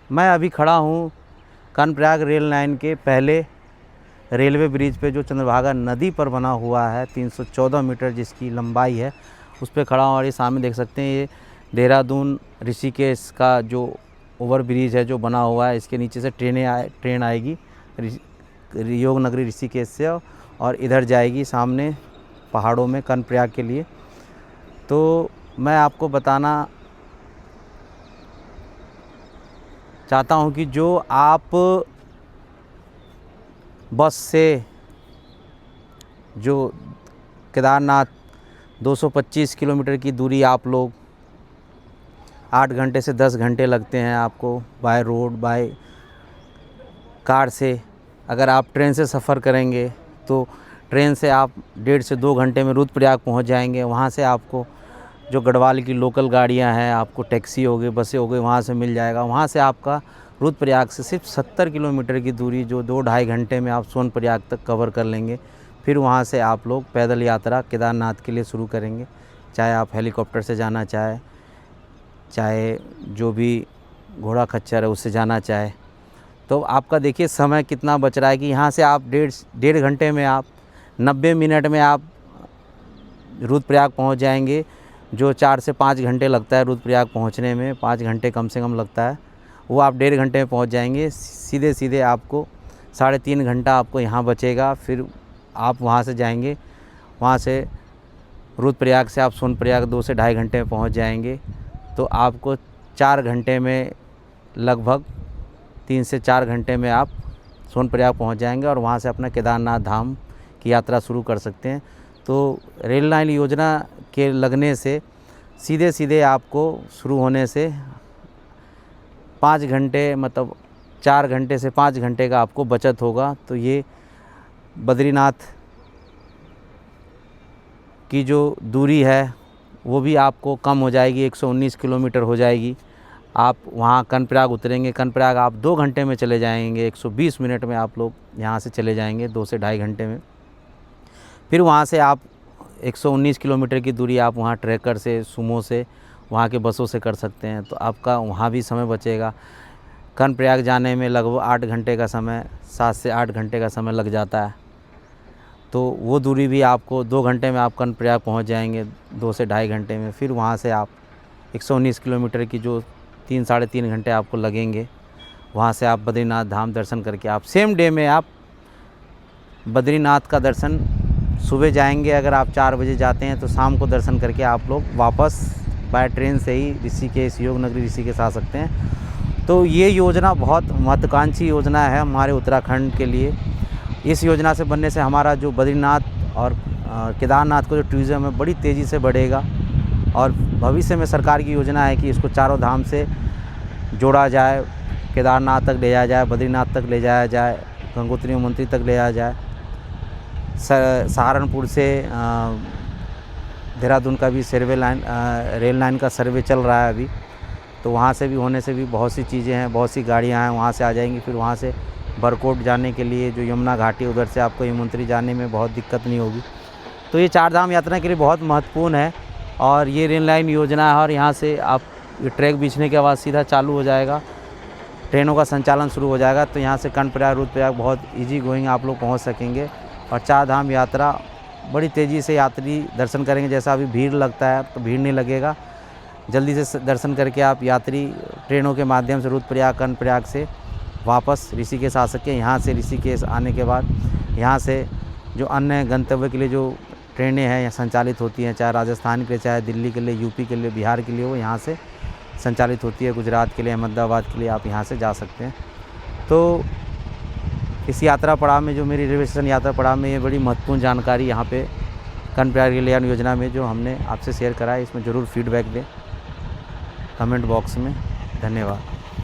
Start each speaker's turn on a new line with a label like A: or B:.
A: मैं अभी खड़ा हूँ कर्णप्रयाग रेल लाइन के पहले रेलवे ब्रिज पे, जो चंद्रभागा नदी पर बना हुआ है, 314 मीटर जिसकी लंबाई है, उस पर खड़ा हूँ। और ये सामने देख सकते हैं, ये देहरादून ऋषिकेश का जो ओवर ब्रिज है जो बना हुआ है, इसके नीचे से ट्रेन आएगी योग नगरी ऋषिकेश से, और इधर जाएगी सामने पहाड़ों में कर्णप्रयाग के लिए। तो मैं आपको बताना चाहता हूँ कि जो आप बस से जो केदारनाथ 225 किलोमीटर की दूरी आप लोग 8 घंटे से 10 घंटे लगते हैं आपको बाय रोड, बाय कार से। अगर आप ट्रेन से सफ़र करेंगे तो ट्रेन से आप 1.5 से 2 घंटे में रुद्रप्रयाग पहुंच जाएंगे। वहां से आपको जो गढ़वाल की लोकल गाड़ियां हैं, आपको टैक्सी हो गई, बसें हो गई, वहाँ से मिल जाएगा। वहाँ से आपका रुद्रप्रयाग से सिर्फ 70 किलोमीटर की दूरी जो 2-2.5 घंटे में आप सोनप्रयाग तक कवर कर लेंगे। फिर वहाँ से आप लोग पैदल यात्रा केदारनाथ के लिए शुरू करेंगे, चाहे आप हेलीकॉप्टर से जाना चाहे जो भी घोड़ा खच्चर है उससे जाना चाहे। तो आपका देखिए समय कितना बच रहा है कि यहाँ से आप 1.5 घंटे में, आप 90 मिनट में आप रुद्रप्रयाग पहुँच जाएंगे। जो 4 से 5 घंटे लगता है रुद्रप्रयाग पहुँचने में, 5 घंटे कम से कम लगता है, वो आप 1.5 घंटे में पहुँच जाएंगे। सीधे आपको 3.5 घंटा आपको यहाँ बचेगा। फिर आप वहाँ से जाएंगे, वहाँ से रुद्रप्रयाग से आप सोनप्रयाग 2 से 2.5 घंटे में पहुँच जाएंगे। तो आपको 4 घंटे में, लगभग 3 से 4 घंटे में आप सोनप्रयाग पहुँच जाएंगे और वहाँ से अपना केदारनाथ धाम की यात्रा शुरू कर सकते हैं। तो रेल लाइन योजना के लगने से सीधे आपको शुरू होने से 5 घंटे, मतलब 4 घंटे से 5 घंटे का आपको बचत होगा। तो ये बद्रीनाथ की जो दूरी है वो भी आपको कम हो जाएगी, 119 किलोमीटर हो जाएगी। आप वहाँ कर्णप्रयाग उतरेंगे, कर्णप्रयाग आप 2 घंटे में चले जाएंगे, 120 मिनट में आप लोग यहाँ से चले जाएंगे, 2 से 2.5 घंटे में। फिर वहाँ से आप 119 किलोमीटर की दूरी आप वहाँ ट्रैकर से, सुमो से, वहाँ के बसों से कर सकते हैं। तो आपका वहाँ भी समय बचेगा। कर्णप्रयाग जाने में लगभग 8 घंटे का समय, 7 से 8 घंटे का समय लग जाता है। तो वो दूरी भी आपको 2 घंटे में आप कर्णप्रयाग पहुँच जाएंगे, 2 से 2.5 घंटे में। फिर वहाँ से आप 119 किलोमीटर की जो 3-3.5 घंटे आपको लगेंगे, वहाँ से आप बद्रीनाथ धाम दर्शन करके आप सेम डे में आप बद्रीनाथ का दर्शन सुबह जाएंगे। अगर आप 4 बजे जाते हैं तो शाम को दर्शन करके आप लोग वापस बाय ट्रेन से ही ऋषिकेश, योग नगरी ऋषिकेश आ सकते हैं। तो ये योजना बहुत महत्वाकांक्षी योजना है हमारे उत्तराखंड के लिए। इस योजना से बनने से हमारा जो बद्रीनाथ और केदारनाथ का जो टूरिज़्म है बड़ी तेज़ी से बढ़ेगा। और भविष्य में सरकार की योजना है कि इसको चारों धाम से जोड़ा जाए, केदारनाथ तक ले जाया जाए, बद्रीनाथ तक ले जाया जाए, गंगोत्री यमुनोत्री तक ले जाया जाए। सहारनपुर से देहरादून का भी रेल लाइन का सर्वे चल रहा है अभी। तो वहाँ से भी होने से भी बहुत सी चीज़ें हैं, बहुत सी गाड़ियाँ हैं, वहाँ से आ जाएंगी। फिर वहाँ से बरकोट जाने के लिए जो यमुना घाटी, उधर से आपको यमुनोत्री जाने में बहुत दिक्कत नहीं होगी। तो ये 4 धाम यात्रा के लिए बहुत महत्वपूर्ण है। और ये रेल लाइन योजना है, और यहाँ से आप ये ट्रैक बिछने के बाद सीधा चालू हो जाएगा, ट्रेनों का संचालन शुरू हो जाएगा। तो यहाँ से कर्णप्रयाग, रुद्रप्रयाग बहुत ईजी गोइंग आप लोग पहुँच सकेंगे। और 4 धाम यात्रा बड़ी तेज़ी से यात्री दर्शन करेंगे। जैसा अभी भीड़ लगता है तो भीड़ नहीं लगेगा, जल्दी से दर्शन करके आप यात्री ट्रेनों के माध्यम से रुद्रप्रयाग, कर्णप्रयाग से वापस ऋषिकेश आ सकें। यहाँ से ऋषिकेश आने के बाद यहाँ से जो अन्य गंतव्य के लिए जो ट्रेनें हैं यहाँ संचालित होती हैं, चाहे राजस्थान के लिए, चाहे दिल्ली के लिए, यूपी के लिए, बिहार के लिए, वो यहाँ से संचालित होती है। गुजरात के लिए, अहमदाबाद के लिए आप यहाँ से जा सकते हैं। तो इस यात्रा पड़ाव में, जो मेरी रेलवे स्टेशन यात्रा पड़ाव में, ये बड़ी महत्वपूर्ण जानकारी यहाँ पे कर्णप्रयाग रेल यान योजना में जो हमने आपसे शेयर करा है, इसमें ज़रूर फीडबैक दें कमेंट बॉक्स में। धन्यवाद।